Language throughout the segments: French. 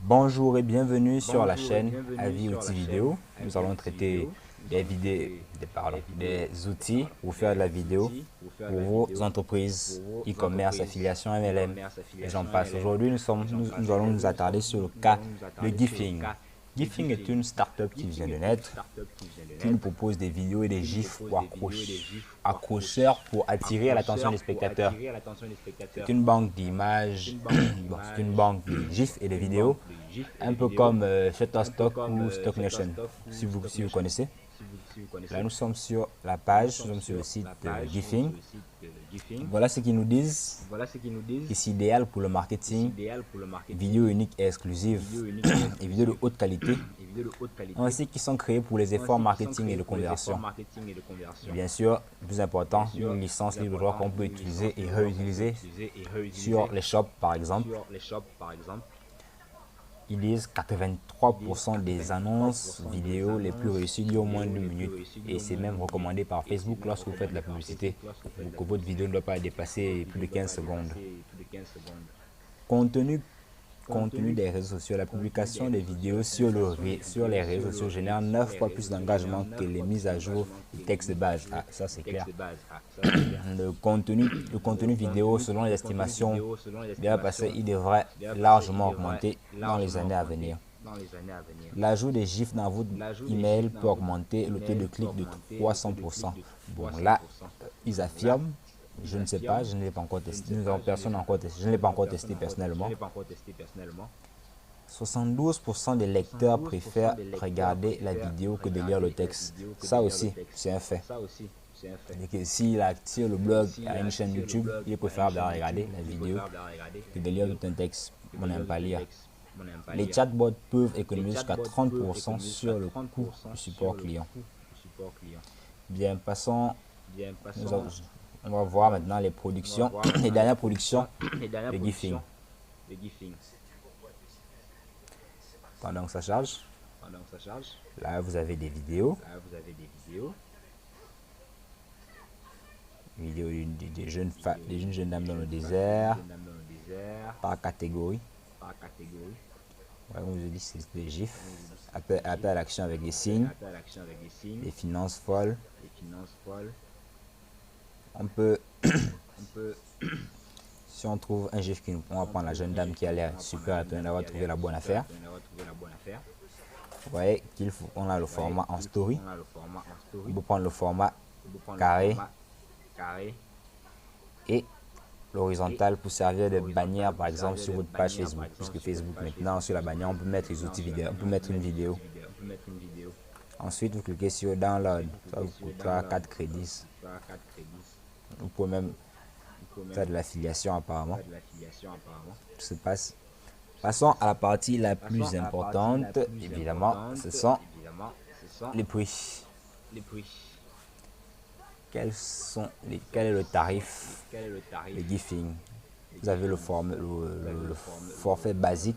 Bonjour et bienvenue sur la chaîne Avis Outils Vidéo. Nous allons traiter des outils pour faire de la vidéo pour vos entreprises, e-commerce, affiliation, MLM et j'en passe. Aujourd'hui, nous allons nous attarder sur le cas de Gifing. Gifing est une startup qui vient de naître, qui nous propose des vidéos et des gifs pour accrocheurs pour attirer l'attention des spectateurs. C'est une banque d'images, c'est une banque de gifs et de vidéos, un peu comme Shutterstock ou StockNation, si vous connaissez. Là, nous sommes sur la page, nous sommes sur le site de Gifing. Voilà ce qu'ils nous disent. C'est idéal pour le marketing, vidéos uniques et exclusives et vidéos de haute qualité, ainsi qu'ils sont créés pour les efforts marketing et de conversion. Et bien sûr, le plus important, une licence libre de droit qu'on peut utiliser et réutiliser sur les shops par exemple. Ils disent 83% des annonces vidéo les plus réussies durent au moins 1 minute et c'est même recommandé par Facebook lorsque vous faites la publicité pour que votre vidéo ne doit pas dépasser plus de 15 secondes. Contenu des réseaux sociaux. La publication des vidéos sur les réseaux sociaux génère 9 fois plus d'engagement que les mises à jour du texte de base. Ah, ça c'est clair. Le contenu vidéo, selon les estimations bien passées, il devrait largement augmenter dans les années à venir. L'ajout des gifs dans votre email peut augmenter le taux de clic de 300%. Bon, là, ils affirment. Je ne sais pas, je ne l'ai pas encore testé. Je ne l'ai pas encore testé personnellement. 72% des lecteurs préfèrent regarder la vidéo que de lire le texte. Ça aussi, c'est un fait. Et que s'il attire le blog à une chaîne YouTube, il est préférable de regarder la vidéo que de lire tout un texte. On n'aime pas lire. Les chatbots peuvent économiser jusqu'à 30% sur le coût du support client. Bien, passons. On va voir maintenant les productions, les dernières productions de Gifing. Pendant que ça charge, là vous avez des vidéos. Vidéos des jeunes dames dans le désert, par catégorie. Ouais, on vous dit c'est des gifs. Appel à l'action avec des signes, des finances folles. On peut, si on trouve un gif on va prendre la jeune dame qui a l'air super étonnée d'avoir trouvé la bonne affaire. Vous voyez qu'on a le format en story. On peut prendre le format carré et l'horizontal pour servir de bannière par exemple sur votre page Facebook. Puisque Facebook maintenant sur la bannière on peut mettre les outils vidéo, on peut mettre une vidéo. Ensuite vous cliquez sur download, ça vous coûtera 4 crédits. Vous pouvez même faire de l'affiliation apparemment. Se passe. Passons à la partie la plus importante, évidemment, ce sont les prix. Quel est le tarif de Gifing? Vous avez le forfait basique,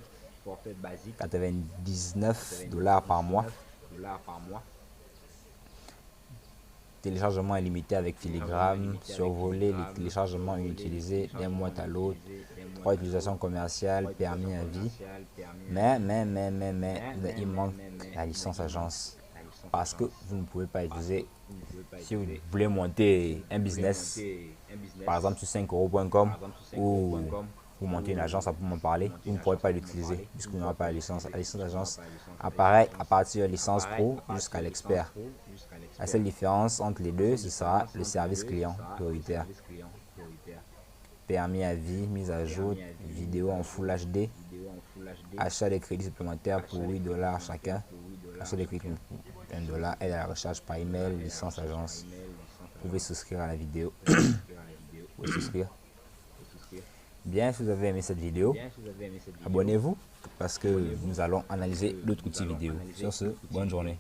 99 $ par mois. Téléchargement illimité avec filigrane, survoler les téléchargements inutilisés d'un mois à l'autre, 3 utilisations commerciales, permis à vie. Mais, il manque la licence agence. Parce que vous ne pouvez pas utiliser, si vous voulez monter un business, par exemple sur 5euros.com ou vous montez une agence à m'en parler, vous ne pourrez pas l'utiliser puisque vous n'aurez pas la licence. La licence d'agence apparaît à partir de licence pro jusqu'à l'expert. La seule différence entre les deux, ce sera le service client prioritaire. Permis à vie, mise à jour, vidéo en Full HD, achat de crédits supplémentaires pour 8 $ chacun, achat de crédits pour 1 $, aide à la recherche par email, licence agence. Vous pouvez souscrire à la vidéo. Vous pouvez souscrire. Bien, si vous avez aimé cette vidéo, abonnez-vous parce que nous allons analyser d'autres outils vidéo. Sur ce, bonne journée.